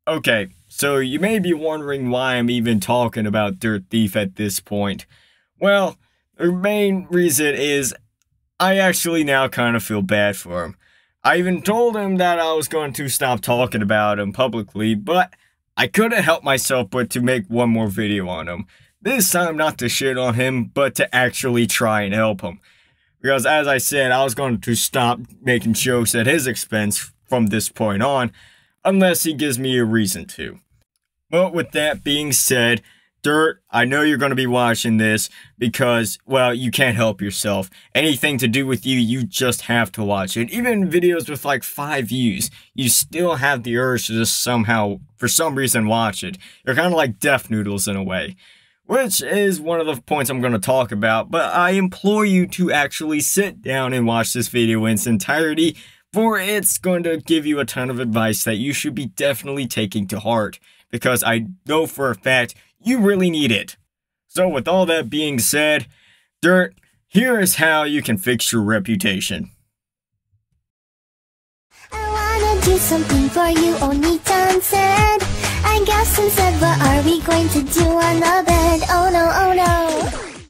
Okay, so you may be wondering why I'm even talking about Dirtthief at this point. Well, the main reason is I actually now kind of feel bad for him. I even told him that I was going to stop talking about him publicly, but I couldn't help myself but to make one more video on him. This time not to shit on him, but to actually try and help him. Because as I said, I was going to stop making jokes at his expense from this point on, unless he gives me a reason to. But with that being said, Dirt, I know you're going to be watching this because, well, you can't help yourself. Anything to do with you, you just have to watch it. Even videos with like 5 views, you still have the urge to just somehow, for some reason, watch it. You're kind of like deaf noodles in a way. Which is one of the points I'm going to talk about, but I implore you to actually sit down and watch this video in its entirety, for it's going to give you a ton of advice that you should be definitely taking to heart, because I know for a fact you really need it. So with all that being said, Dirt, here is how you can fix your reputation. I wanna do something for you, Oni-chan said. I guess instead, what are we going to do on the bed? Oh no, oh no.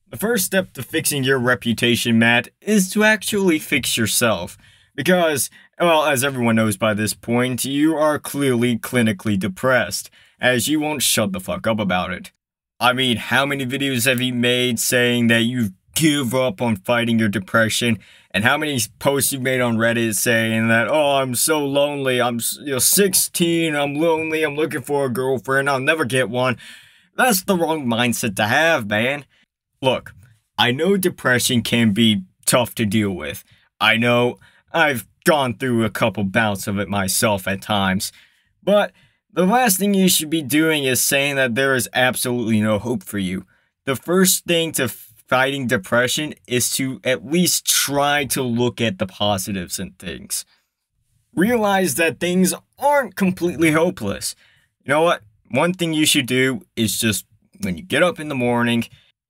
The first step to fixing your reputation, Matt, is to actually fix yourself. Because, well, as everyone knows by this point, you are clearly clinically depressed, as you won't shut the fuck up about it. I mean, how many videos have you made saying that you give up on fighting your depression, and how many posts you've made on Reddit saying that, oh, I'm so lonely, I'm 16, I'm lonely, I'm looking for a girlfriend, I'll never get one. That's the wrong mindset to have, man. Look, I know depression can be tough to deal with. I know I've gone through a couple bouts of it myself at times, but the last thing you should be doing is saying that there is absolutely no hope for you. The first thing to fighting depression is to at least try to look at the positives in things. Realize that things aren't completely hopeless. You know what? One thing you should do is just, when you get up in the morning,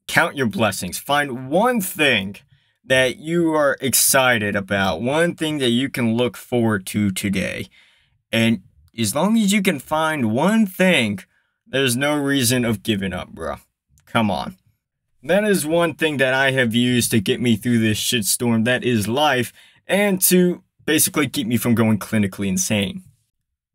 count your blessings. Find one thing that you are excited about, one thing that you can look forward to today. And as long as you can find one thing, there's no reason of giving up, bro. Come on. That is one thing that I have used to get me through this shitstorm that is life, and to basically keep me from going clinically insane.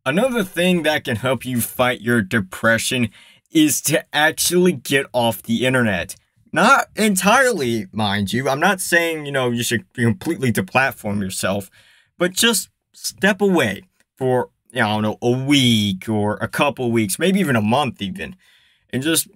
Another thing that can help you fight your depression is to actually get off the internet. Not entirely, mind you. I'm not saying, you should completely deplatform yourself, but just step away for, I don't know, a week or a couple weeks, maybe even a month even, and just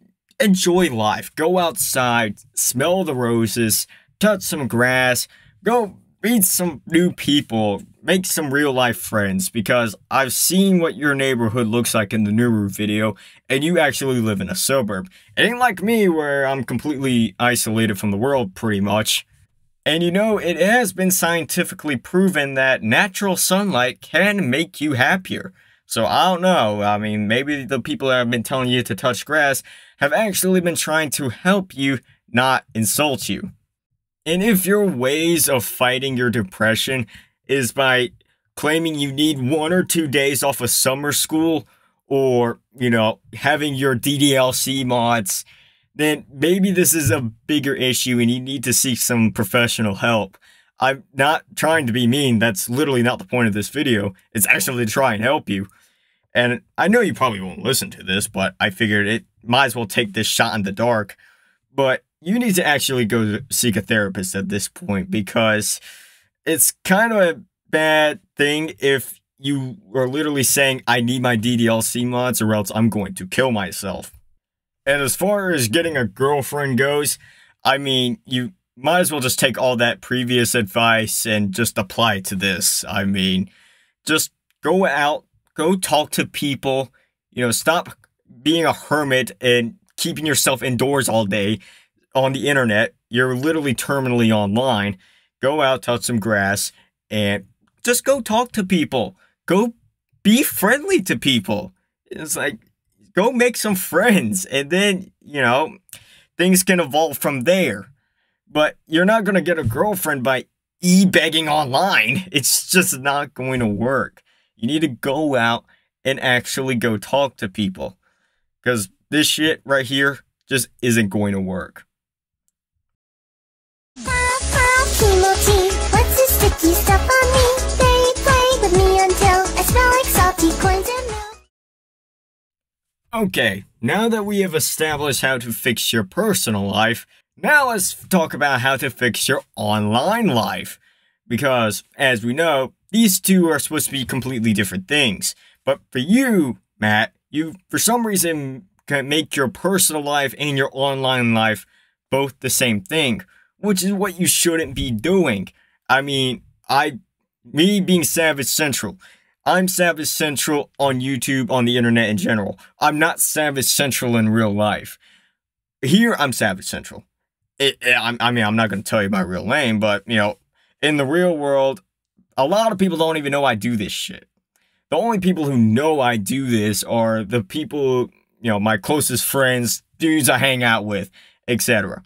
enjoy life. Go outside, smell the roses, touch some grass, go meet some new people, make some real life friends, because I've seen what your neighborhood looks like in the Nuru video, and you actually live in a suburb. It ain't like me where I'm completely isolated from the world pretty much. And it has been scientifically proven that natural sunlight can make you happier. So I don't know, I mean, maybe the people that have been telling you to touch grass have actually been trying to help you, not insult you. And if your ways of fighting your depression is by claiming you need 1 or 2 days off of summer school, or, having your DDLC mods, then maybe this is a bigger issue and you need to seek some professional help. I'm not trying to be mean, that's literally not the point of this video. It's actually to try and help you. And I know you probably won't listen to this, but I figured it might as well take this shot in the dark. But you need to actually go seek a therapist at this point, because it's kind of a bad thing if you are literally saying, I need my DDLC mods or else I'm going to kill myself. And as far as getting a girlfriend goes, I mean, you might as well just take all that previous advice and just apply it to this. I mean, just go out, go talk to people, stop being a hermit and keeping yourself indoors all day on the internet. You're literally terminally online. Go out, touch some grass, and just go talk to people. Go be friendly to people. It's like, go make some friends, and then, things can evolve from there. But you're not going to get a girlfriend by e-begging online. It's just not going to work. You need to go out and actually go talk to people. Because this shit right here just isn't going to work. Kimochi, what's the sticky stuff on me? Play with me until I smell like salty coins and milk. Okay, now that we have established how to fix your personal life, now let's talk about how to fix your online life. Because, as we know, these two are supposed to be completely different things. But for you, Matt, you, for some reason, can make your personal life and your online life both the same thing, which is what you shouldn't be doing. I mean, me being Savage Central, I'm Savage Central on YouTube, on the internet in general. I'm not Savage Central in real life. Here, I'm Savage Central. I mean, I'm not going to tell you my real name, but, you know, in the real world, a lot of people don't even know I do this shit. The only people who know I do this are the people, you know, my closest friends, dudes I hang out with, etc.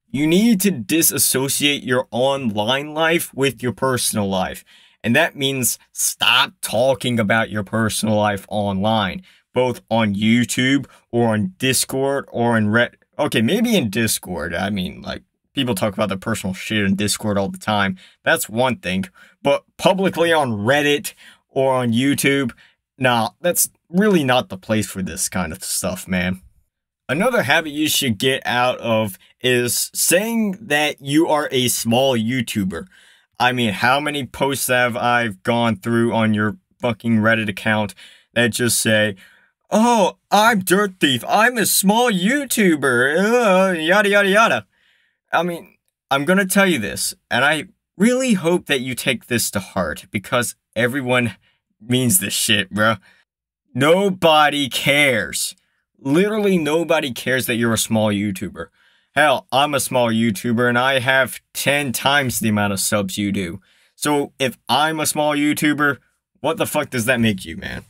You need to disassociate your online life with your personal life. And that means stop talking about your personal life online, both on YouTube or on Discord or in Reddit. Okay, maybe in Discord. I mean, like, people talk about their personal shit in Discord all the time. That's one thing. But publicly on Reddit or on YouTube, nah, that's really not the place for this kind of stuff, man. Another habit you should get out of is saying that you are a small YouTuber. I mean, how many posts have I gone through on your fucking Reddit account that just say, "Oh, I'm Dirtthief, I'm a small YouTuber, yada yada yada." I mean, I'm gonna tell you this, and I really hope that you take this to heart, because everyone means this shit, bro. Nobody cares. Literally nobody cares that you're a small YouTuber. Hell, I'm a small YouTuber and I have 10 times the amount of subs you do. So if I'm a small YouTuber, what the fuck does that make you, man?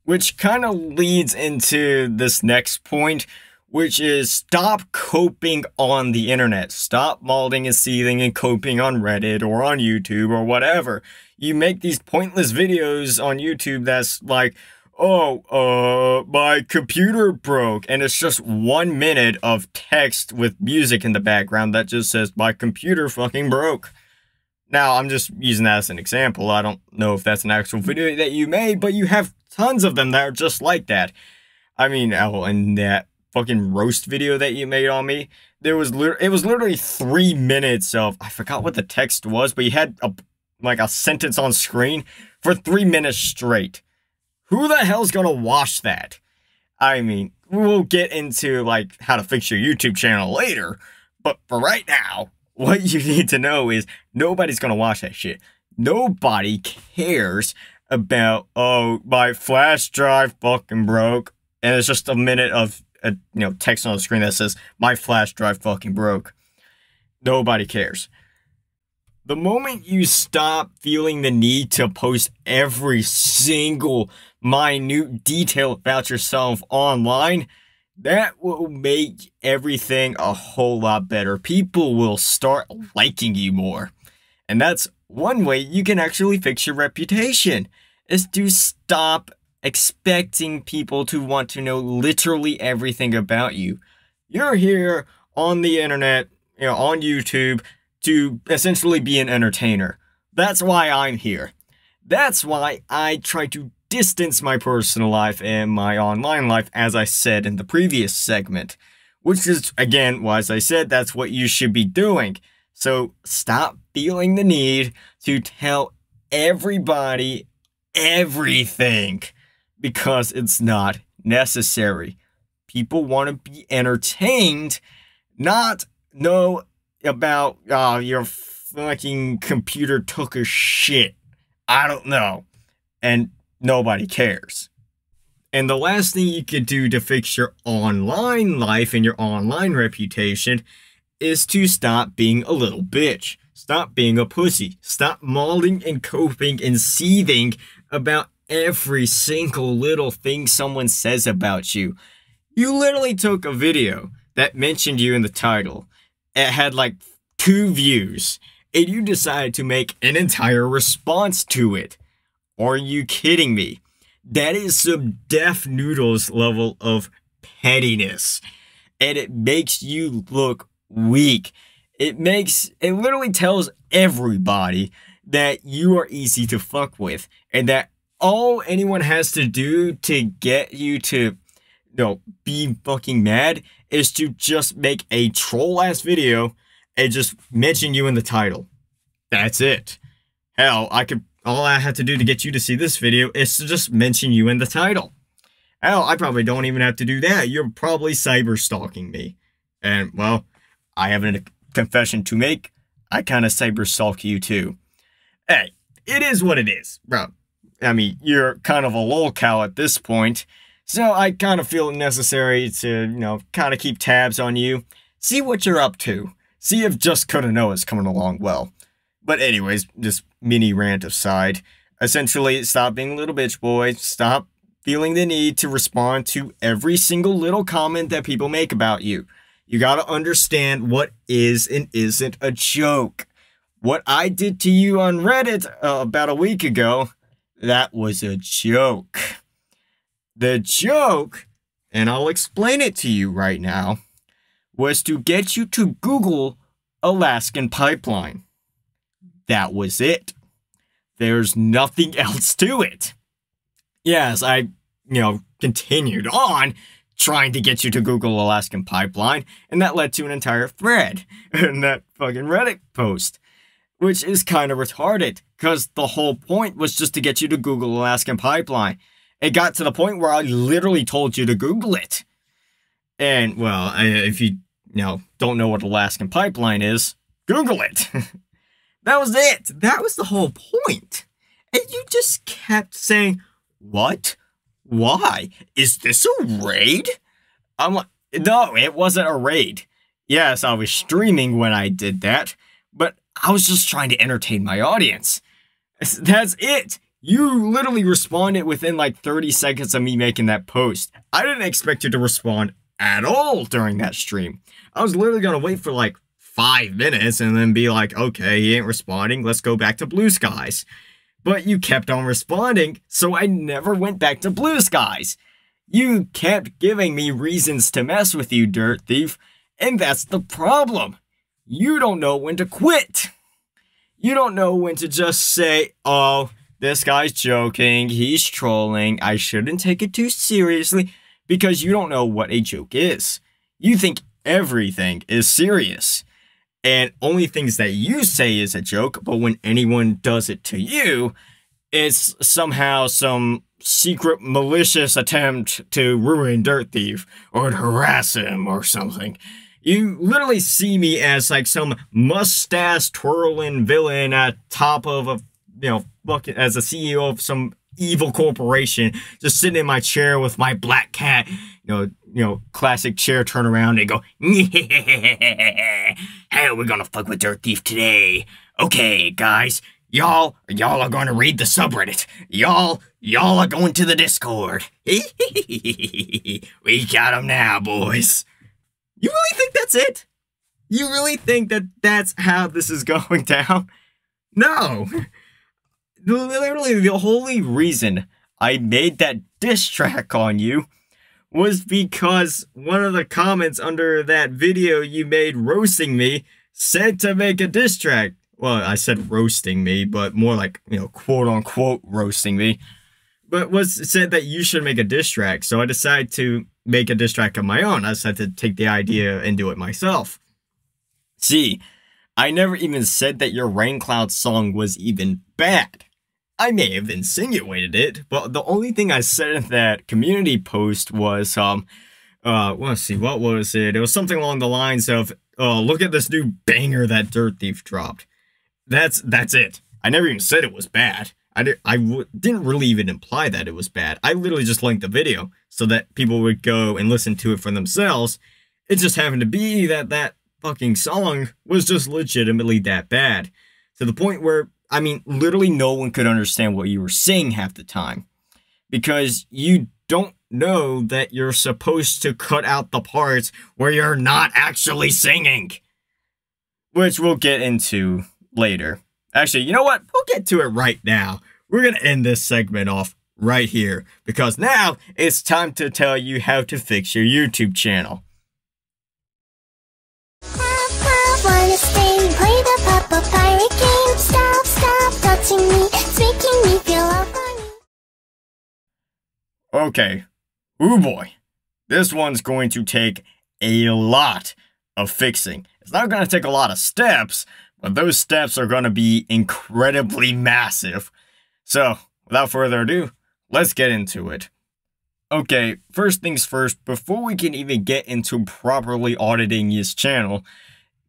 Which kind of leads into this next point, which is stop coping on the internet. Stop molding and seething and coping on Reddit or on YouTube or whatever. You make these pointless videos on YouTube that's like, "Oh, my computer broke," and it's just 1 minute of text with music in the background that just says, "My computer fucking broke." Now, I'm just using that as an example. I don't know if that's an actual video that you made, but you have tons of them that are just like that. I mean, oh, and that fucking roast video that you made on me, it was literally 3 minutes of, I forgot what the text was, but you had a sentence on screen for 3 minutes straight. Who the hell's gonna watch that? I mean, we'll get into, like, how to fix your YouTube channel later, but for right now, what you need to know is nobody's gonna watch that shit. Nobody cares about, "Oh, my flash drive fucking broke," and it's just a minute of, text on the screen that says, "My flash drive fucking broke." Nobody cares. The moment you stop feeling the need to post every single minute detail about yourself online, that will make everything a whole lot better. People will start liking you more. And that's one way you can actually fix your reputation, is to stop expecting people to want to know literally everything about you. You're here on the internet, on YouTube, to essentially be an entertainer. That's why I'm here. That's why I try to distance my personal life and my online life, as I said in the previous segment. Which is, again, as I said, that's what you should be doing. So stop feeling the need to tell everybody everything, because it's not necessary. People want to be entertained, not know about, your fucking computer took a shit. I don't know. And nobody cares. And the last thing you could do to fix your online life and your online reputation is to stop being a little bitch. Stop being a pussy. Stop molding and coping and seething about every single little thing someone says about you. You literally took a video that mentioned you in the title. It had like 2 views, and you decided to make an entire response to it. Are you kidding me? That is some Deaf Noodles level of pettiness. And it makes you look weak. It literally tells everybody that you are easy to fuck with. And that all anyone has to do to get you to, be fucking mad is to just make a troll-ass video and just mention you in the title. That's it. Hell, all I had to do to get you to see this video is to just mention you in the title. Hell, I probably don't even have to do that. You're probably cyber-stalking me. And, well, I have a confession to make. I kind of cyber-stalk you, too. Hey, it is what it is, bro. I mean, you're kind of a lolcow at this point. So I kind of feel it necessary to, kind of keep tabs on you. See what you're up to. See if Just Coulda Know is coming along well. But anyways, just mini rant aside. Essentially, stop being a little bitch boy. Stop feeling the need to respond to every single little comment that people make about you. You gotta understand what is and isn't a joke. What I did to you on Reddit about a week ago, that was a joke. The joke, and I'll explain it to you right now, was to get you to Google Alaskan pipeline. That was it. There's nothing else to it. Yes, I, continued on trying to get you to Google Alaskan pipeline, and that led to an entire thread in that fucking Reddit post, which is kind of retarded, because the whole point was just to get you to Google Alaskan pipeline. It got to the point where I literally told you to Google it. And, well, if you, don't know what Alaskan pipeline is, Google it. That was it. That was the whole point. And you just kept saying, what? Why? Is this a raid? I'm like, no, it wasn't a raid. Yes, I was streaming when I did that, but I was just trying to entertain my audience. That's it. You literally responded within like 30 seconds of me making that post. I didn't expect you to respond at all during that stream. I was literally going to wait for like 5 minutes and then be like, okay, he ain't responding. Let's go back to Blue Skies. But you kept on responding, so I never went back to Blue Skies. You kept giving me reasons to mess with you, Dirtthief, and that's the problem. You don't know when to quit. You don't know when to just say, oh, this guy's joking, he's trolling, I shouldn't take it too seriously, because you don't know what a joke is. You think everything is serious. And only things that you say is a joke, but when anyone does it to you, it's somehow some secret malicious attempt to ruin Dirtthief or to harass him or something. You literally see me as like some mustache twirling villain at top of a, as a CEO of some evil corporation, just sitting in my chair with my black cat, classic chair turn around and go, hey, we're gonna fuck with Dirtthief today. Okay, guys, y'all are gonna read the subreddit. Y'all are going to the Discord. We got him now, boys. You really think that's it? You really think that that's how this is going down? No. Literally, the only reason I made that diss track on you was because one of the comments under that video you made roasting me said to make a diss track. Well, I said roasting me, but more like, quote-unquote roasting me. But said that you should make a diss track, so I decided to make a diss track of my own. I decided to take the idea and do it myself. See, I never even said that your Rain Cloud song was even bad. I may have insinuated it, but the only thing I said in that community post was, let's see, what was it? It was something along the lines of, look at this new banger that Dirtthief dropped. That's it. I never even said it was bad. I didn't really even imply that it was bad. I literally just linked the video so that people would go and listen to it for themselves. It just happened to be that that fucking song was just legitimately that bad. To the point where, I mean, literally no one could understand what you were saying half the time. Because you don't know that you're supposed to cut out the parts where you're not actually singing. Which we'll get into later. Actually, you know what? We'll get to it right now. We're going to end this segment off right here, because now it's time to tell you how to fix your YouTube channel. Wanna stay, play the Papa Pirate game. Stop touching me, it's making me feel all funny. Okay, ooh boy, this one's going to take a lot of fixing. It's not going to take a lot of steps, but those steps are going to be incredibly massive. So, without further ado, let's get into it. Okay, first things first, before we can even get into properly auditing his channel,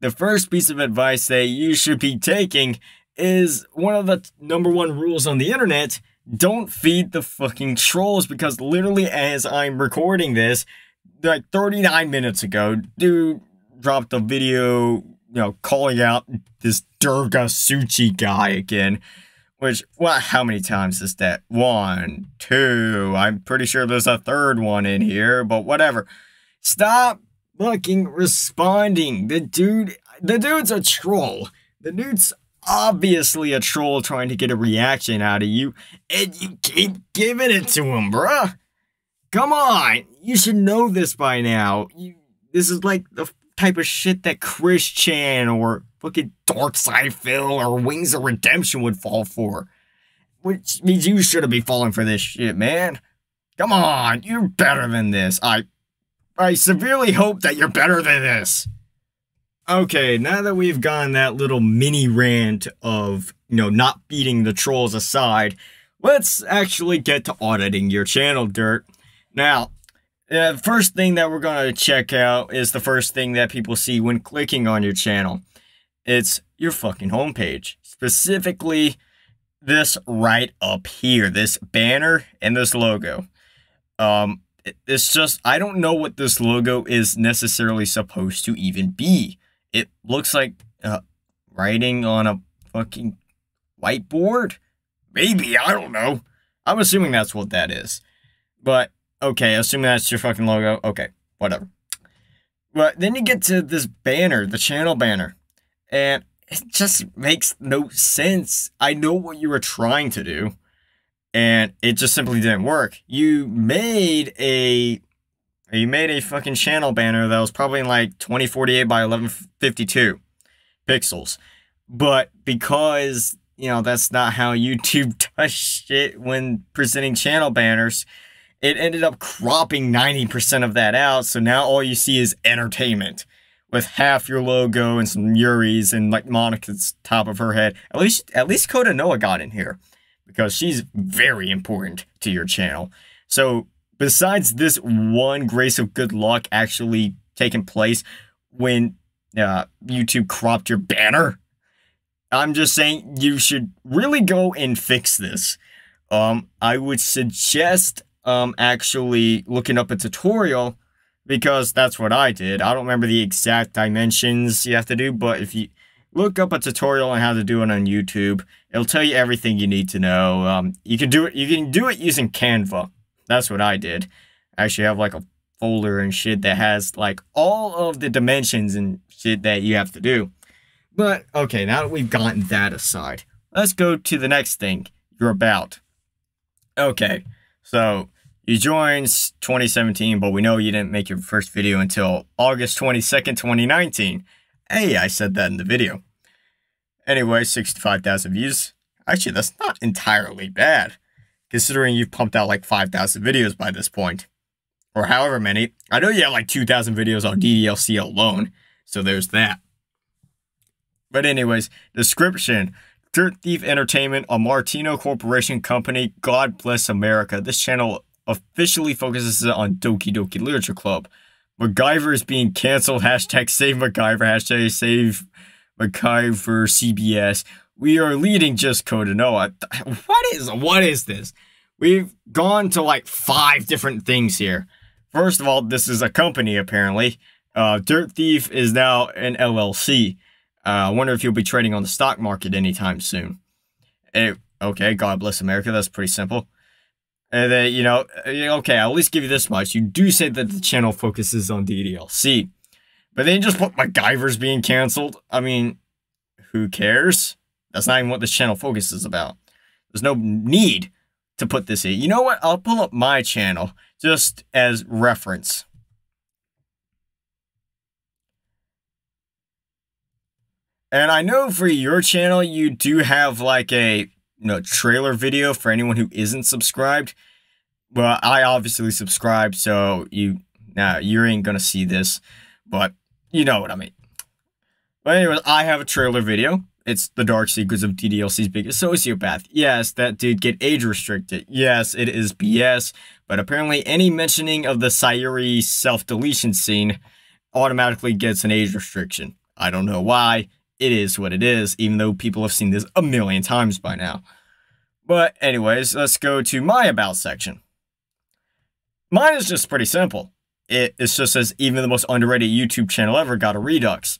the first piece of advice that you should be taking is one of the #1 rules on the internet: don't feed the fucking trolls, because literally as I'm recording this, like 39 minutes ago, dude dropped a video, calling out this Durga Suchi guy again. Which, well, how many times is that? 1, 2, I'm pretty sure there's a third one in here, but whatever. Stop fucking responding. The dude's a troll. The dude's obviously a troll trying to get a reaction out of you, and you keep giving it to him, bruh. Come on, you should know this by now. This is like the type of shit that Chris Chan or fucking Darkside Phil or Wings of Redemption would fall for. Which means you shouldn't be falling for this shit, man. Come on, you're better than this. I severely hope that you're better than this. Okay, now that we've gotten that little mini rant of, not beating the trolls aside, let's actually get to auditing your channel, Dirt. Now, the first thing that we're going to check out is the first thing that people see when clicking on your channel. It's your fucking homepage. Specifically, this right up here. This banner and this logo. It's just, I don't know what this logo is necessarily supposed to even be. It looks like writing on a fucking whiteboard? Maybe, I don't know. I'm assuming that's what that is. But, okay, assuming that's your fucking logo. Okay, whatever. But then you get to this banner, the channel banner. And it just makes no sense. I know what you were trying to do. And it just simply didn't work. You made a fucking channel banner that was probably in like 2048 by 1152 pixels. But because, that's not how YouTube does shit when presenting channel banners, it ended up cropping 90% of that out. So now all you see is entertainment with half your logo and some Yuri's and like Monica's top of her head. At least Coda Noah got in here, because she's very important to your channel. So, besides this one grace of good luck actually taking place when YouTube cropped your banner, I'm just saying you should really go and fix this. I would suggest actually looking up a tutorial, because that's what I did. I don't remember the exact dimensions you have to do, but if you look up a tutorial on how to do it on YouTube, it'll tell you everything you need to know. You can do it using Canva. That's what I did. I actually have like a folder and shit that has like all of the dimensions and shit that you have to do. But okay, now that we've gotten that aside, let's go to the next thing, your about. Okay, so you joined 2017, but we know you didn't make your first video until August 22nd, 2019. Hey, I said that in the video. Anyway, 65,000 views. Actually, that's not entirely bad, considering you've pumped out like 5,000 videos by this point. Or however many. I know you have like 2,000 videos on DDLC alone, so there's that. But anyways, description. Dirtthief Entertainment, a Martino Corporation company. God bless America. This channel officially focuses on Doki Doki Literature Club. MacGyver is being canceled. Hashtag save MacGyver. Hashtag save MacGyver CBS. We are leading just Coda Noah. What is this? We've gone to like 5 different things here. First of all, this is a company apparently. Dirtthief is now an LLC. I wonder if you'll be trading on the stock market anytime soon. Okay, God bless America. That's pretty simple. And then, okay, I'll at least give you this much. You do say that the channel focuses on DDLC. But then you just put MacGyver's being canceled. I mean, who cares? That's not even what this channel focuses about. There's no need to put this in. You know what? I'll pull up my channel just as reference. And I know for your channel, you do have like a trailer video for anyone who isn't subscribed. Well, I obviously subscribed, so you ain't gonna see this, but you know what I mean. But anyways, I have a trailer video. It's the dark secrets of DDLC's biggest sociopath. Yes, that did get age restricted. Yes, it is BS, but apparently any mentioning of the Sayuri self-deletion scene automatically gets an age restriction. I don't know why. It is what it is, even though people have seen this a million times by now. But anyways, let's go to my about section. Mine is just pretty simple. It just says, even the most underrated YouTube channel ever got a redux.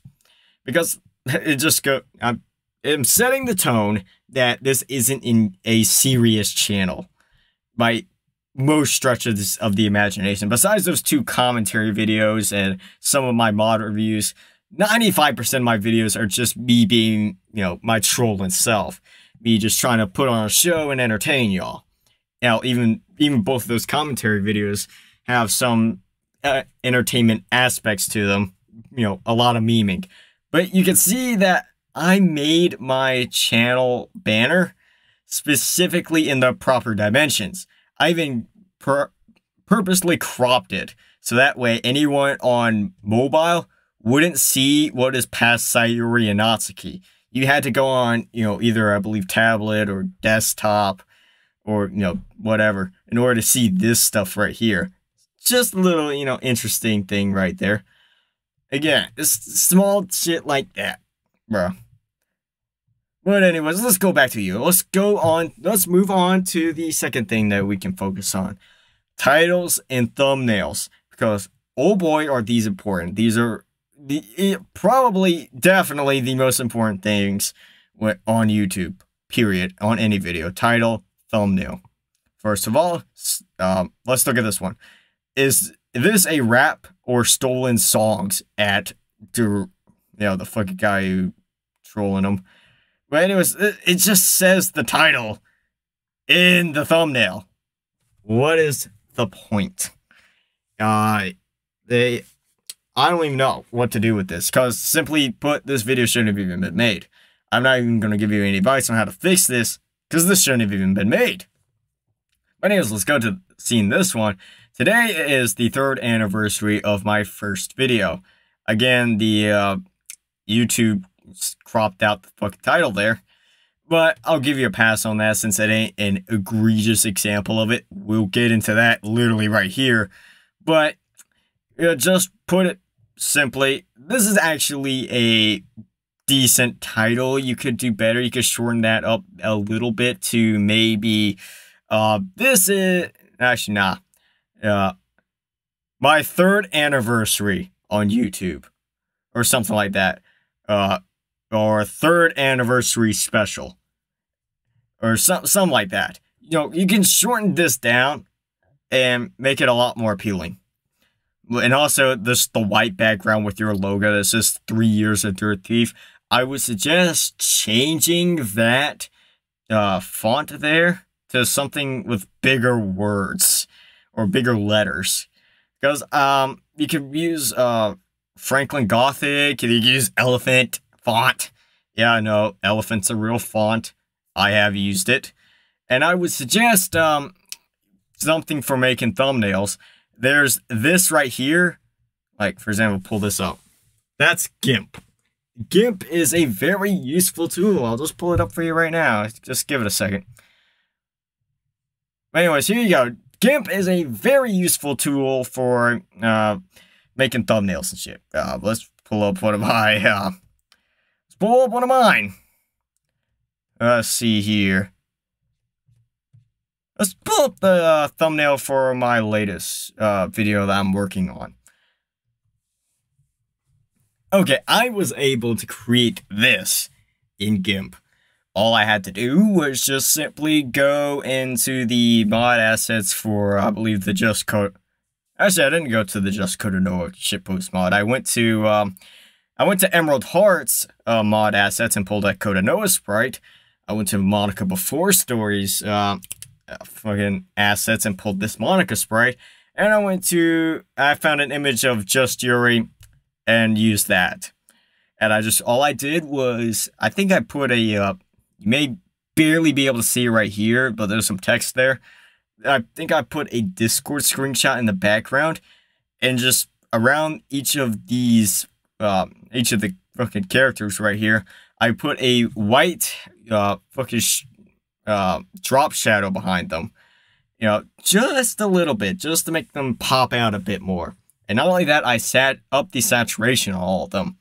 Because it just I'm setting the tone that this isn't in a serious channel by most stretches of the imagination. Besides those 2 commentary videos and some of my mod reviews, 95% of my videos are just me being, my trolling self. Me just trying to put on a show and entertain y'all. Now, even both of those commentary videos have some entertainment aspects to them. A lot of memeing. But you can see that I made my channel banner specifically in the proper dimensions. I even purposely cropped it. So that way anyone on mobile wouldn't see what is past Sayuri and Natsuki. You had to go on, either, I believe, tablet or desktop or, whatever, in order to see this stuff right here. Just a little, interesting thing right there. Again, it's small shit like that, bro. But anyways, let's go back to you. Let's move on to the second thing that we can focus on. Titles and thumbnails. Because, oh boy, are these important. These are definitely the most important things on YouTube, period, on any video. Title, thumbnail. First of all, let's look at this one. Is this a rap or stolen songs at the fucking guy who trolling him? But anyways, it just says the title in the thumbnail. What is the point? I don't even know what to do with this, because simply put, this video shouldn't have even been made. I'm not even going to give you any advice on how to fix this, because this shouldn't have even been made. But anyways, let's go to seeing this one. Today is the 3rd anniversary of my first video. Again, the YouTube cropped out the fucking title there. But I'll give you a pass on that since it ain't an egregious example of it. We'll get into that literally right here. But just put it simply, this is actually a decent title. You could do better. You could shorten that up a little bit to maybe, this is, actually, nah. My 3rd anniversary on YouTube, or something like that. Or 3rd anniversary special. Or something like that. You can shorten this down and make it a lot more appealing. And also, the white background with your logo that says 3 years of Dirtthief. I would suggest changing that font there to something with bigger words or bigger letters. Because you could use Franklin Gothic, you could use Elephant font. Yeah, I know, Elephant's a real font. I have used it. And I would suggest something for making thumbnails. There's this right here. Like, for example, pull this up. That's GIMP. GIMP is a very useful tool. I'll just pull it up for you right now. Just give it a second. Anyways, here you go. GIMP is a very useful tool for making thumbnails and shit. Let's pull up one of my, let's pull up one of mine. Let's see here. Let's pull up the thumbnail for my latest video that I'm working on. Okay, I was able to create this in GIMP. All I had to do was just simply go into the mod assets for, I believe, the Just Code. Actually, I didn't go to the Just Code Noah shitpost mod. I went to Emerald Heart's mod assets and pulled that Code Noah sprite. I went to Monica Before Stories fucking assets and pulled this Monica sprite. And I found an image of Just Yuri and used that. And all I did was, I think I put you may barely be able to see it right here, but there's some text there. I think I put a Discord screenshot in the background, and just around each of these, each of the fucking characters right here, I put a white, fucking, drop shadow behind them. You know, just a little bit, just to make them pop out a bit more. And not only that, I set up the saturation on all of them,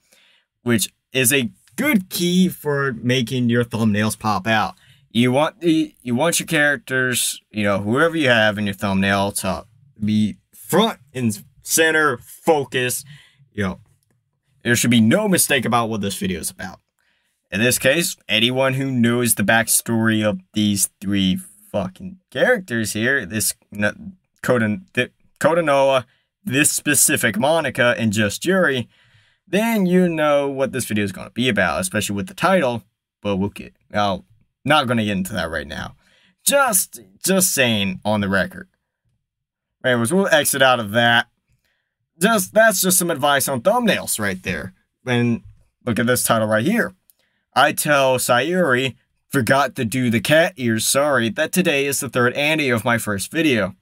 which is a good key for making your thumbnails pop out. You want your characters, you know, whoever you have in your thumbnail, to be front and center, focus. You know, there should be no mistake about what this video is about. In this case, anyone who knows the backstory of these three fucking characters here, this Kodanoa, this specific Monica, and Just Yuri, then you know what this video is going to be about, especially with the title. But not going to get into that right now. Just saying on the record. Anyways, we'll exit out of that. That's just some advice on thumbnails right there. And look at this title right here. I tell Sayuri, forgot to do the cat ears, sorry, that today is the third Andy of my first video.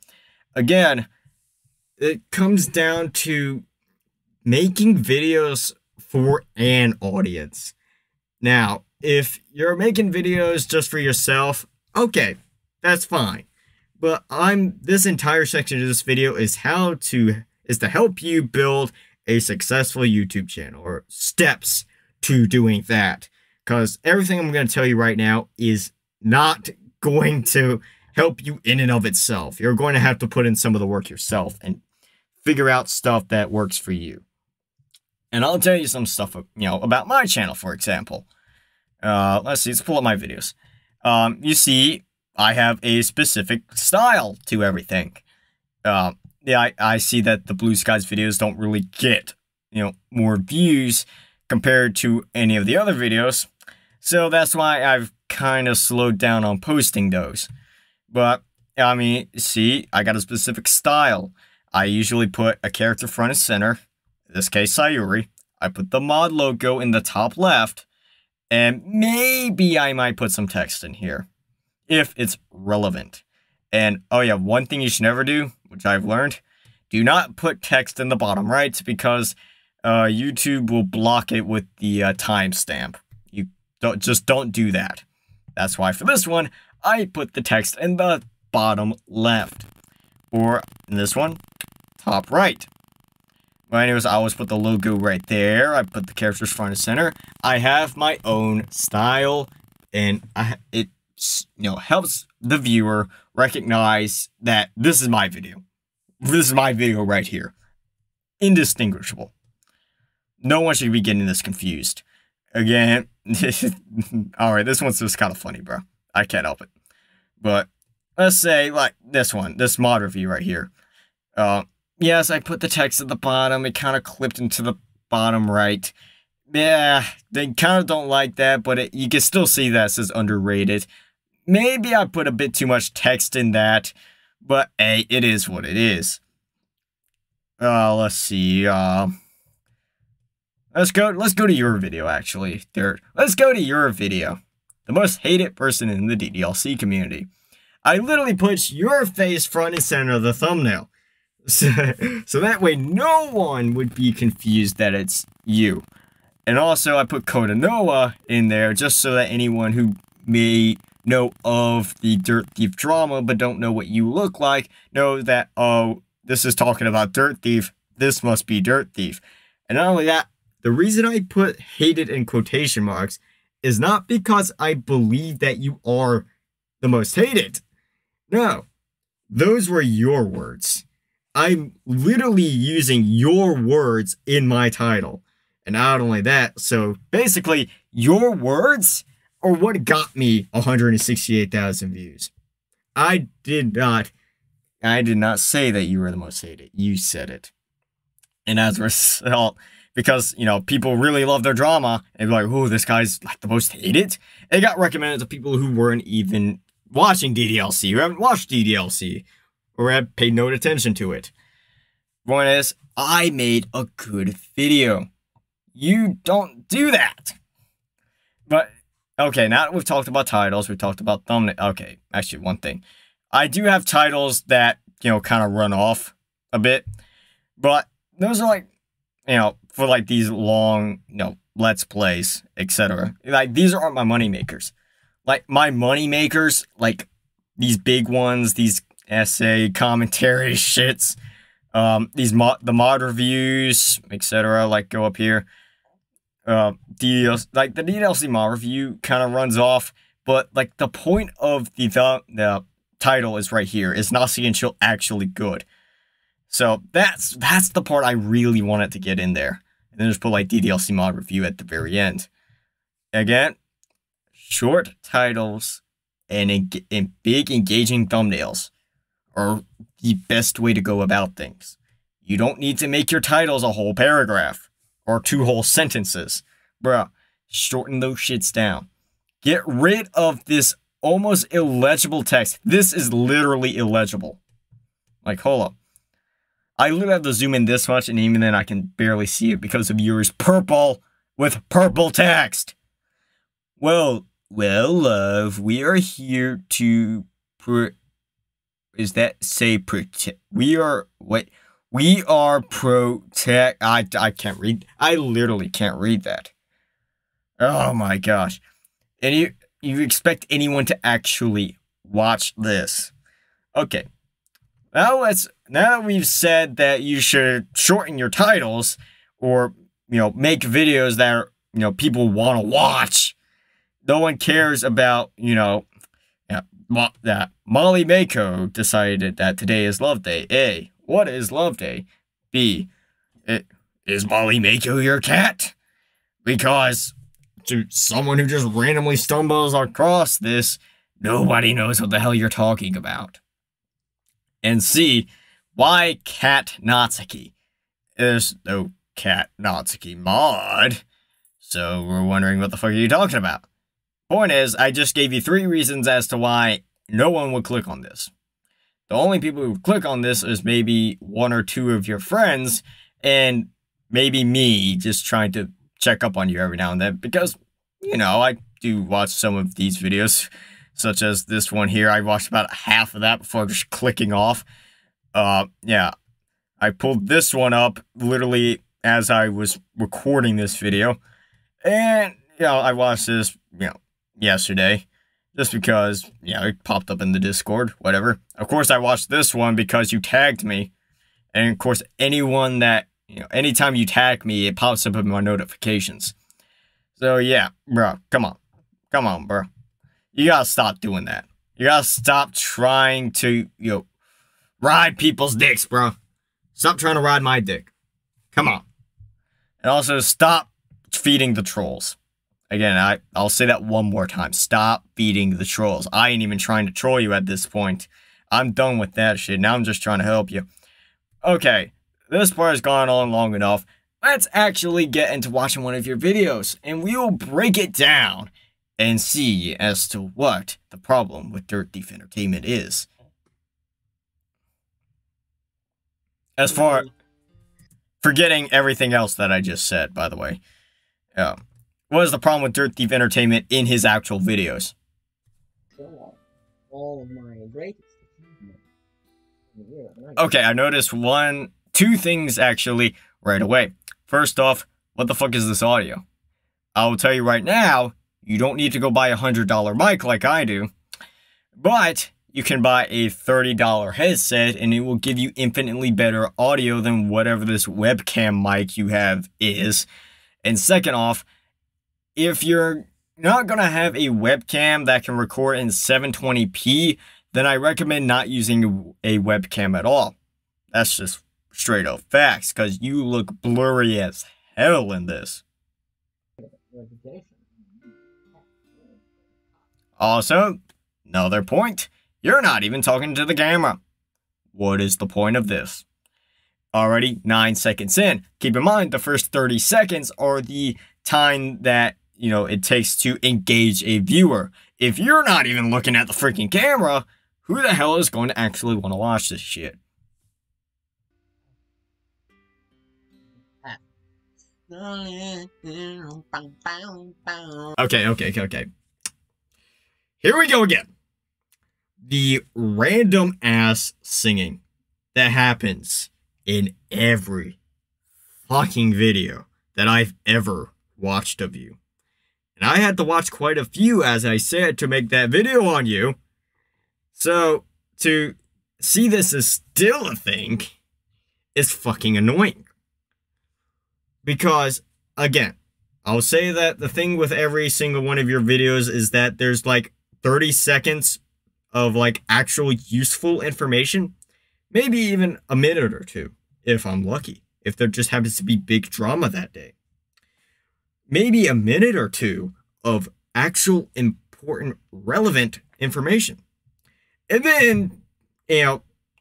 Again, it comes down to making videos for an audience. Now, if you're making videos just for yourself, okay, that's fine. But this entire section of this video is to help you build a successful YouTube channel, or steps to doing that. Because everything I'm going to tell you right now is not going to help you in and of itself. You're going to have to put in some of the work yourself and figure out stuff that works for you. And I'll tell you some stuff, you know, about my channel, for example. Let's pull up my videos. You see, I have a specific style to everything. Yeah, I see that the Blue Skies videos don't really get, you know, more views compared to any of the other videos. So that's why I've kind of slowed down on posting those. But, I mean, see, I got a specific style. I usually put a character front and center. In this case, Sayuri. I put the mod logo in the top left. And maybe I might put some text in here, if it's relevant. And, oh yeah, one thing you should never do, which I've learned, do not put text in the bottom right, because YouTube will block it with the timestamp. You don't do that. That's why for this one, I put the text in the bottom left. Or, in this one, top right. But anyways, I always put the logo right there. I put the characters front and center. I have my own style, and it helps the viewer recognize that this is my video. This is my video right here. Indistinguishable. No one should be getting this confused. Again, alright, this one's just kind of funny, bro. I can't help it. But let's say, like, this one, this mod review right here. Yes, I put the text at the bottom. It kind of clipped into the bottom right. Yeah, they kind of don't like that, but you can still see that it says underrated. Maybe I put a bit too much text in that, but hey, it is what it is. Let's see. Let's go to your video, actually. Let's go to your video. The most hated person in the DDLC community. I literally put your face front and center of the thumbnail. So that way no one would be confused that it's you. And also I put Kodanoa in there just so that anyone who may know of the Dirtthief drama but don't know what you look like know that, oh, this is talking about Dirtthief, this must be Dirtthief. And not only that, the reason I put hated in quotation marks is not because I believe that you are the most hated. No, those were your words. I'm literally using your words in my title. And not only that, so basically, your words are what got me 168,000 views. I did not say that you were the most hated. You said it. And as a result, because, you know, people really love their drama, and be like, oh, this guy's like the most hated. It got recommended to people who weren't even watching DDLC, you haven't watched DDLC, or have paid no attention to it. Point is, I made a good video. You don't do that. But, okay, now that we've talked about titles, we've talked about thumbnail. Okay, actually, one thing. I do have titles that, you know, kind of run off a bit. But those are like, you know, for like these long, you know, Let's Plays, etc. Like, these aren't my money makers. Like, my money makers, like, these big ones, these essay, commentary shits, the mod reviews, etc., like, go up here. Like, the DDLC mod review kind of runs off, but, like, the point of the title is right here. Is Nazi and Chill actually good? So, that's the part I really wanted to get in there. And then just put, like, DDLC mod review at the very end. Again, short titles and big engaging thumbnails are the best way to go about things. You don't need to make your titles a whole paragraph or 2 whole sentences. Bruh, shorten those shits down. Get rid of this almost illegible text. This is literally illegible. Like, hold up. I literally have to zoom in this much, and even then I can barely see it because of yours purple with purple text. Well, love, we are here to is that say protect? We are protect. I can't read. I literally can't read that. Oh my gosh. And you expect anyone to actually watch this? Okay. Now that we've said that you should shorten your titles or, you know, make videos that are, you know, people want to watch. No one cares about, you know, that Molly Mako decided that today is Love Day. A, what is Love Day? B, is Molly Mako your cat? Because to someone who just randomly stumbles across this, nobody knows what the hell you're talking about. And C, why Cat Natsuki? There's no Cat Natsuki mod, so we're wondering what the fuck are you talking about? Point is, I just gave you 3 reasons as to why no one would click on this. The only people who click on this is maybe 1 or 2 of your friends, and maybe me just trying to check up on you every now and then, because, you know, I do watch some of these videos, such as this one here. I watched about half of that before just clicking off. Yeah, I pulled this one up literally as I was recording this video, and, you know, I watched this, you know, yesterday, just because, you know, it popped up in the Discord, whatever. Of course, I watched this one because you tagged me, and of course, anyone that, you know, anytime you tag me, it pops up in my notifications. So, yeah, bro, come on, bro. You gotta stop doing that. You gotta stop trying to, you know, ride people's dicks, bro. Stop trying to ride my dick. Come on. And also, stop feeding the trolls. Again, I'll say that one more time. Stop feeding the trolls. I ain't even trying to troll you at this point. I'm done with that shit. Now I'm just trying to help you. Okay, this part has gone on long enough. Let's actually get into watching one of your videos, and we will break it down and see as to what the problem with Dirtthief Entertainment is. As far... forgetting everything else that I just said, by the way. What is the problem with Dirtthief Entertainment in his actual videos? All of my greatest. Okay, I noticed 2 things actually right away. First off, what the fuck is this audio? I will tell you right now, you don't need to go buy a $100 mic like I do, but you can buy a $30 headset and it will give you infinitely better audio than whatever this webcam mic you have is. And second off, if you're not going to have a webcam that can record in 720p, then I recommend not using a webcam at all. That's just straight up facts, because you look blurry as hell in this. Also, another point, you're not even talking to the camera. What is the point of this? Already 9 seconds in. Keep in mind, the first 30 seconds are the time that, you know, it takes to engage a viewer. if you're not even looking at the freaking camera, who the hell is going to actually want to watch this shit? Okay. Here we go again. The random ass singing that happens in every fucking video that I've ever watched of you. And I had to watch quite a few, as I said, to make that video on you. So, to see this as still a thing is fucking annoying. Because, again, I'll say that the thing with every single one of your videos is that there's like 30 seconds of like actual useful information. Maybe even a minute or two, if I'm lucky. If there just happens to be big drama that day. Maybe a minute or two of actual important, relevant information. And then,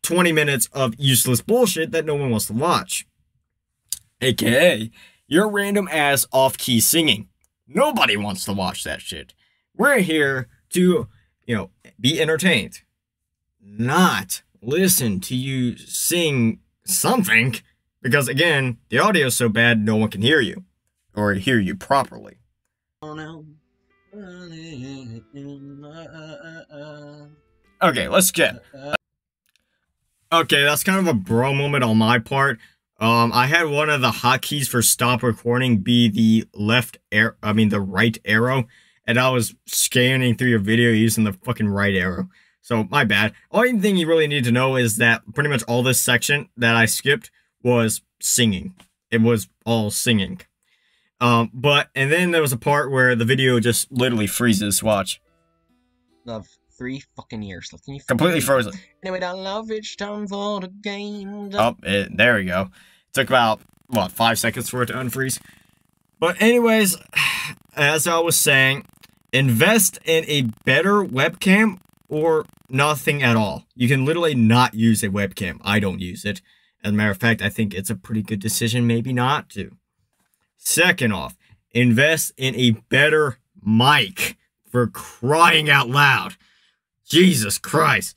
20 minutes of useless bullshit that no one wants to watch. AKA, your random ass off-key singing. Nobody wants to watch that shit. We're here to, be entertained. Not listen to you sing something. Because, again, the audio's so bad, no one can hear you. Or hear you properly. Okay, let's get... Okay, that's kind of a bro moment on my part. I had one of the hotkeys for stop recording be the the right arrow. And I was scanning through your video using the fucking right arrow. So, my bad. Only thing you really need to know is that pretty much all this section that I skipped was singing. It was all singing. And then there was a part where the video just literally freezes. Watch. Of 3 fucking years. Completely frozen. Anyway, I love each time for the game. There we go. It took about, 5 seconds for it to unfreeze. But anyways, as I was saying, invest in a better webcam or nothing at all. You can literally not use a webcam. I don't use it. As a matter of fact, I think it's a pretty good decision maybe not to. Second off, invest in a better mic, for crying out loud. Jesus Christ.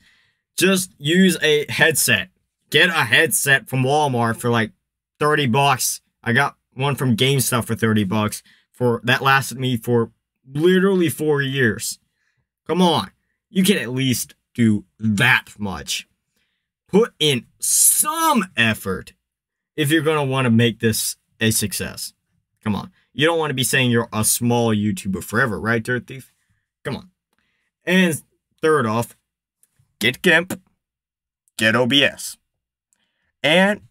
Just use a headset. Get a headset from Walmart for like 30 bucks. I got one from GameStop for 30 bucks. That lasted me for literally 4 years. Come on. You can at least do that much. Put in some effort if you're going to want to make this a success. Come on. You don't want to be saying you're a small YouTuber forever, right, Dirtthief? Come on. And third off, get GIMP, get OBS, and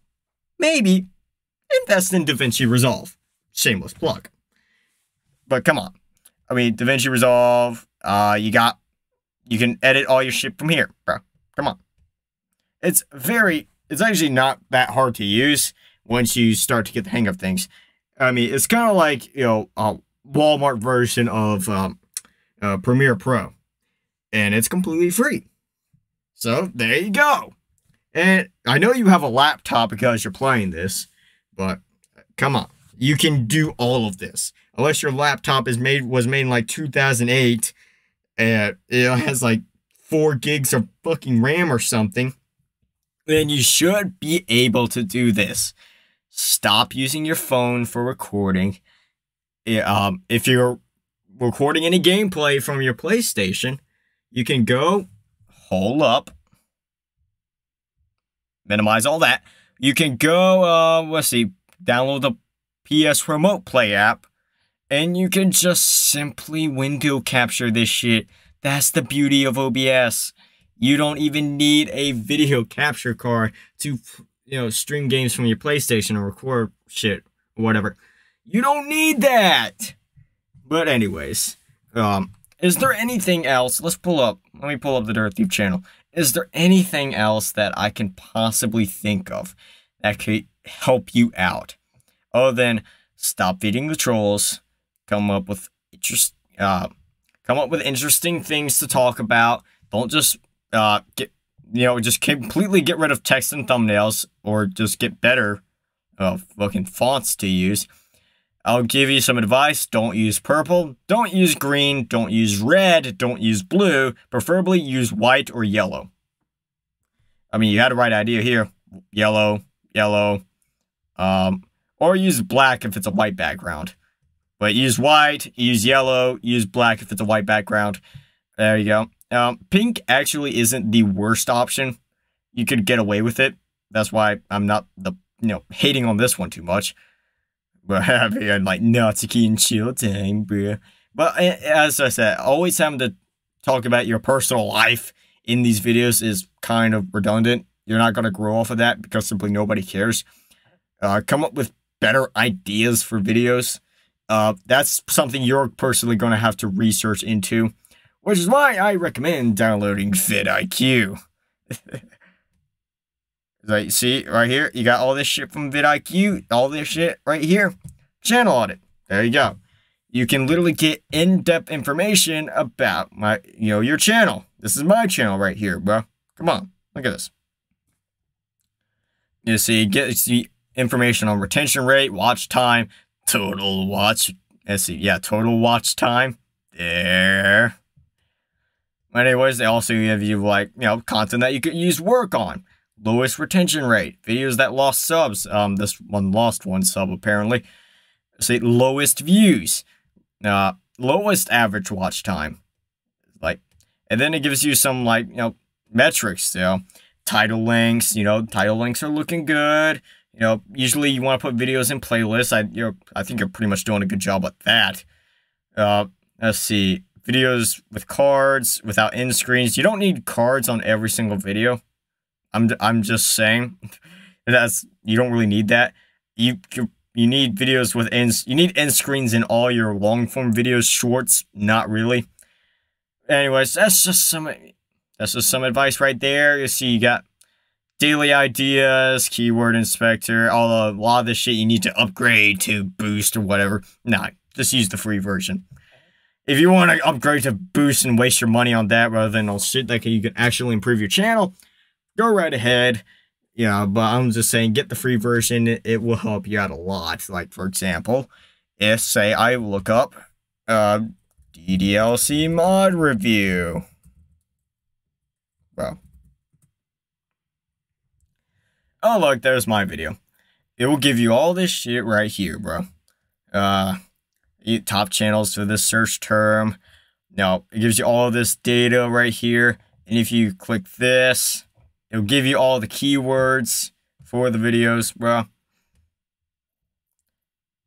maybe invest in DaVinci Resolve. Shameless plug. But come on. I mean, DaVinci Resolve, you can edit all your shit from here, bro. Come on. It's actually not that hard to use once you start to get the hang of things. I mean, it's kind of like, a Walmart version of Premiere Pro. And it's completely free. So, there you go. And I know you have a laptop because you're playing this, but come on. You can do all of this. Unless your laptop was made in like 2008 and it has like 4 gigs of fucking RAM or something, then you should be able to do this. Stop using your phone for recording. If you're recording any gameplay from your PlayStation, you can go, hold up, minimize all that. You can go, download the PS Remote Play app, and you can just simply window capture this shit. That's the beauty of OBS. You don't even need a video capture card to, stream games from your PlayStation or record shit or whatever. You don't need that. But anyways, is there anything else? Let me pull up the Dirtthief channel. Is there anything else that I can possibly think of that could help you out? Other than stop feeding the trolls, come up with interesting things to talk about. Don't just just completely get rid of text and thumbnails, or just get better fucking fonts to use. I'll give you some advice. Don't use purple, don't use green, don't use red, don't use blue. Preferably use white or yellow. I mean, you had the right idea here. Yellow, yellow. Or use black if it's a white background. But use white, use yellow, use black if it's a white background. There you go. Pink actually isn't the worst option. You could get away with it. That's why I'm not hating on this one too much. But I'm like Natsuki and chill time, bro. But as I said, always having to talk about your personal life in these videos is kind of redundant. You're not going to grow off of that because simply nobody cares. Come up with better ideas for videos. That's something you're personally going to have to research into, which is why I recommend downloading vidIQ. Like, see, right here, you got all this shit from vidIQ, all this shit right here. Channel Audit. There you go. You can literally get in-depth information about your channel. This is my channel right here, bro. Come on, look at this. You see, get the information on retention rate, watch time, total watch. Let's see, yeah, total watch time. There. Anyways, they also give you content that you could use work on. Lowest retention rate. Videos that lost subs. This one lost 1 sub apparently. Say lowest views. Lowest average watch time. And then it gives you some metrics. Title links. Title links are looking good. Usually you want to put videos in playlists. I think you're pretty much doing a good job with that. Let's see. Videos with cards, without end screens. You don't need cards on every single video. I'm just saying. You don't really need that. You need videos with ends. You need end screens in all your long form videos. Shorts, not really. Anyways, that's just some advice right there. You see, you got daily ideas, keyword inspector, a lot of the shit you need to upgrade to boost or whatever. Nah, just use the free version. If you want to upgrade to boost and waste your money on that rather than on shit that you can actually improve your channel, go right ahead. But I'm just saying, get the free version. It will help you out a lot. Like, for example, if, say, I look up DDLC mod review. Bro. Oh, look, there's my video. It will give you all this shit right here, bro. Top channels for this search term. No, it gives you all this data right here. And if you click this, it'll give you all the keywords for the videos, bro.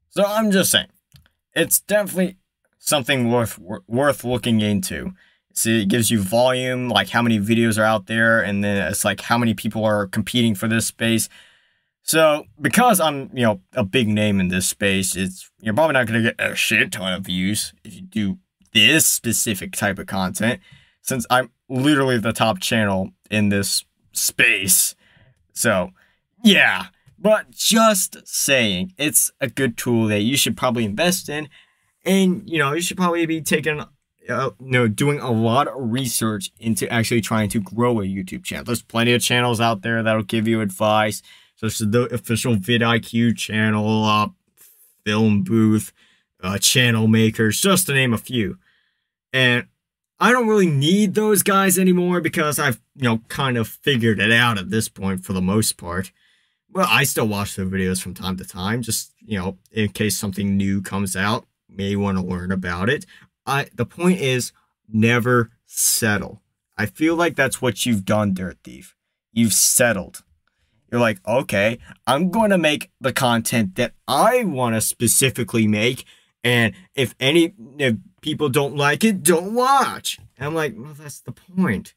So I'm just saying, it's definitely something worth looking into. See, it gives you volume, like how many videos are out there, and then it's like how many people are competing for this space. So because I'm, a big name in this space, you're probably not going to get a shit ton of views if you do this specific type of content, since I'm literally the top channel in this space. So, yeah. But just saying, it's a good tool that you should probably invest in. And, you should probably be doing a lot of research into actually trying to grow a YouTube channel. There's plenty of channels out there that'll give you advice. So this is the official vidIQ channel, Film Booth, Channel Makers, just to name a few. And I don't really need those guys anymore because I've, kind of figured it out at this point for the most part. Well, I still watch their videos from time to time, just, in case something new comes out, may want to learn about it. The point is, never settle. I feel like that's what you've done, Dirtthief. You've settled. You're like, okay, I'm going to make the content that I want to specifically make, and if people don't like it, don't watch. And I'm like, well, that's the point.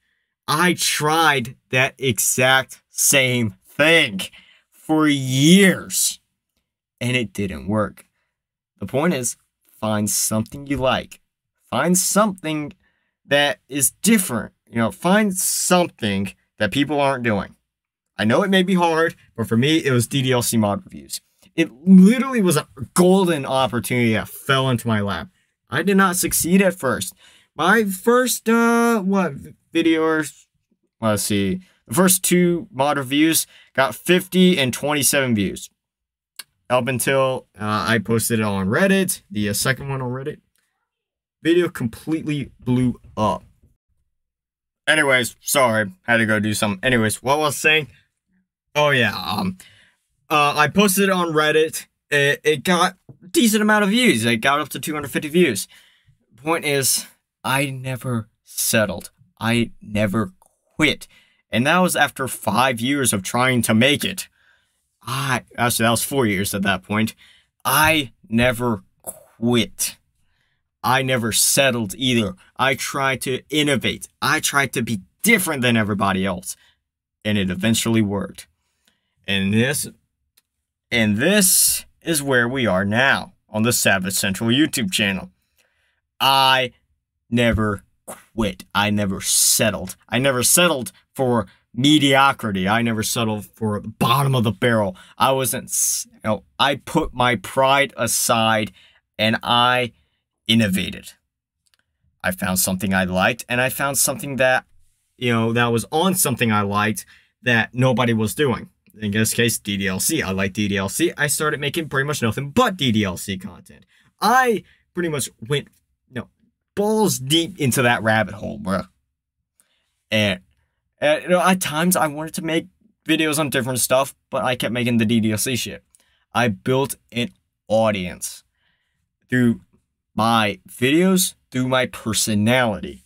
I tried that exact same thing for years, and it didn't work. The point is, find something you like. Find something that is different. Find something that people aren't doing. I know it may be hard, but for me, it was DDLC mod reviews. It literally was a golden opportunity that fell into my lap. I did not succeed at first. My first, videos? Let's see. The first 2 mod reviews got 50 and 27 views. up until I posted it on Reddit, the second one on Reddit. Video completely blew up. Anyways, sorry, had to go do something. Anyways, what was I saying? Oh yeah, I posted it on Reddit. It got a decent amount of views. It got up to 250 views. Point is, I never settled. I never quit. And that was after 5 years of trying to make it. Actually, that was 4 years at that point. I never quit. I never settled either. I tried to innovate. I tried to be different than everybody else. And it eventually worked. And this is where we are now on the Savage Sentral YouTube channel. I never quit. I never settled. I never settled for mediocrity. I never settled for the bottom of the barrel. I wasn't, I put my pride aside and I innovated. I found something I liked, and I found something that, that was on something I liked that nobody was doing. In this case, DDLC. I like DDLC. I started making pretty much nothing but DDLC content. I pretty much went, balls deep into that rabbit hole, bro. And at times I wanted to make videos on different stuff, but I kept making the DDLC shit. I built an audience through my videos, through my personality.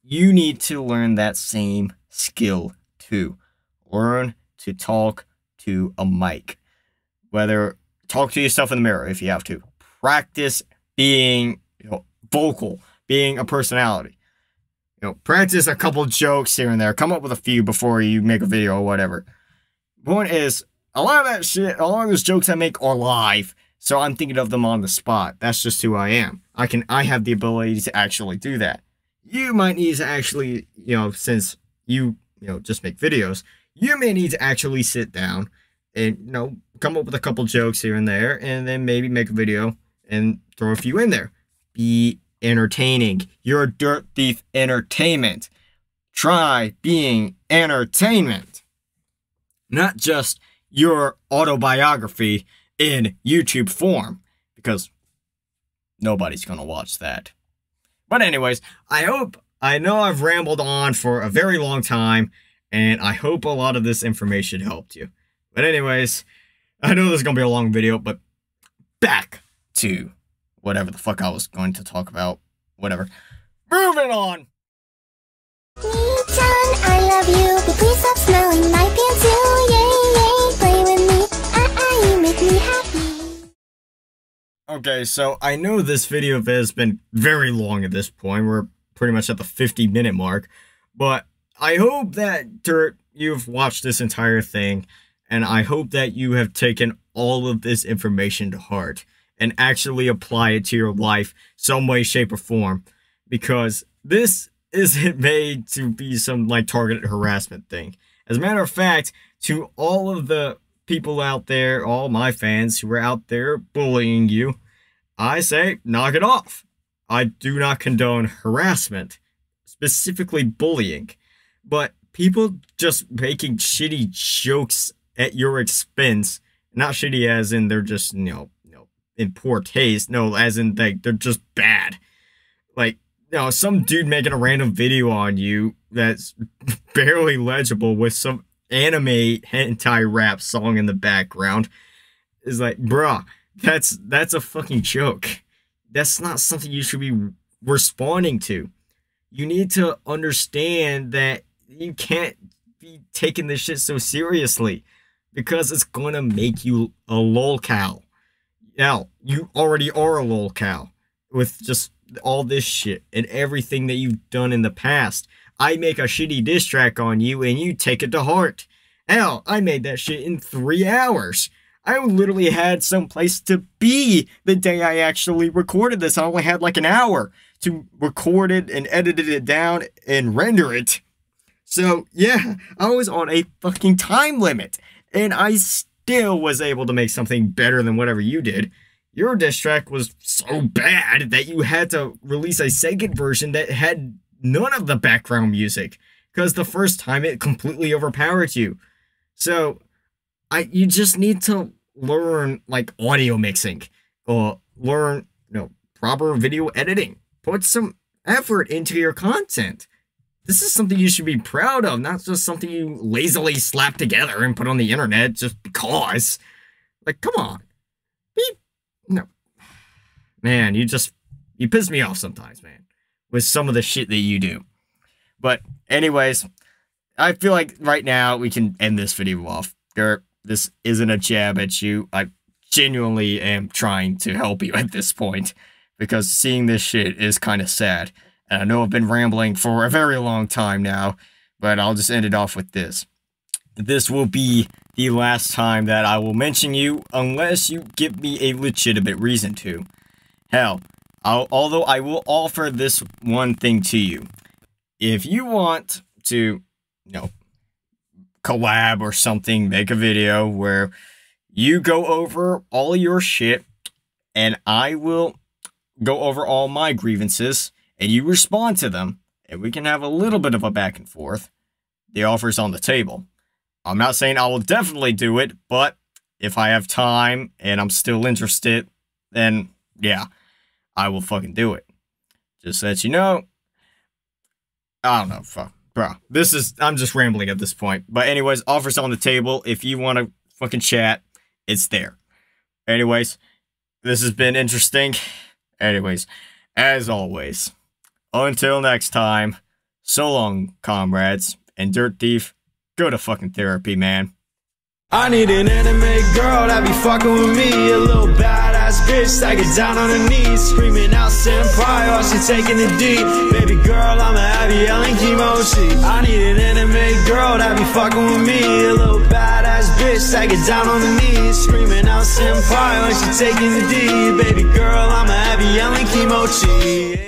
You need to learn that same skill too. Learn to talk to a mic. Whether talk to yourself in the mirror if you have to. Practice being vocal, being a personality. Practice a couple jokes here and there. Come up with a few before you make a video or whatever. Point is, a lot of that shit, a lot of those jokes I make are live, so I'm thinking of them on the spot. That's just who I am. I have the ability to actually do that. You might need to actually, since you, just make videos, you may need to actually sit down and, come up with a couple jokes here and there, and then maybe make a video and throw a few in there. Be entertaining. You're Dirtthief Entertainment. Try being entertainment. Not just your autobiography in YouTube form, because nobody's gonna watch that. But anyways, I know I've rambled on for a very long time, and I hope a lot of this information helped you. But anyways, I know this is gonna be a long video, but back to whatever the fuck I was going to talk about. Whatever. Moving on! Me-chan, I love you, but please stop smelling my pants too. Yay, yay, play with me. You make me happy. Okay, so I know this video has been very long at this point. We're pretty much at the 50-minute mark. But I hope that, Dirt, you've watched this entire thing. And I hope that you have taken all of this information to heart and actually apply it to your life some way, shape, or form. Because this isn't made to be some, targeted harassment thing. As a matter of fact, to all of the people out there, all my fans who are out there bullying you, I say, knock it off. I do not condone harassment, specifically bullying. But people just making shitty jokes at your expense, not shitty as in they're just, in poor taste. No, as in they're just bad. Some dude making a random video on you that's barely legible with some anime hentai rap song in the background is like, bruh, that's a fucking joke. That's not something you should be responding to. You need to understand that you can't be taking this shit so seriously because it's gonna make you a lolcow. Now, you already are a lolcow with just all this shit and everything that you've done in the past. I make a shitty diss track on you and you take it to heart. Hell, I made that shit in 3 hours. I literally had some place to be the day I actually recorded this. I only had an hour to record it and edit it down and render it. So, yeah, I was on a fucking time limit. And I still was able to make something better than whatever you did. Your diss track was so bad that you had to release a second version that had none of the background music. Because the first time it completely overpowered you. So, you just need to learn, like, audio mixing, or learn, proper video editing. Put some effort into your content. This is something you should be proud of, not just something you lazily slap together and put on the internet just because. Like, come on. No. Man, you piss me off sometimes, man, with some of the shit that you do. But anyways, I feel like right now we can end this video off. This isn't a jab at you. I genuinely am trying to help you at this point, because seeing this shit is kind of sad. And I know I've been rambling for a very long time now, but I'll just end it off with this. This will be the last time that I will mention you, unless you give me a legitimate reason to. Hell, although I will offer this one thing to you. If you want to, collab or something, make a video where you go over all your shit, and I will go over all my grievances, and you respond to them, and we can have a little bit of a back and forth, the offer's on the table. I'm not saying I will definitely do it, but if I have time and I'm still interested, then yeah, I will fucking do it. Just so that you know. I don't know, fuck. Bro, I'm just rambling at this point. But anyways, offers on the table. If you want to fucking chat, it's there. Anyways, this has been interesting. Anyways, as always, until next time, so long, comrades. And Dirtthief, go to fucking therapy, man. I need an anime girl that be fucking with me. A little badass bitch that get down on her knees, screaming out senpai while she taking the D. Baby girl, I'ma have you yelling kimochi. I need an anime girl that be fucking with me. A little badass bitch that get down on her knees, screaming out senpai while she taking the D. Baby girl, I'ma have you yelling kimochi.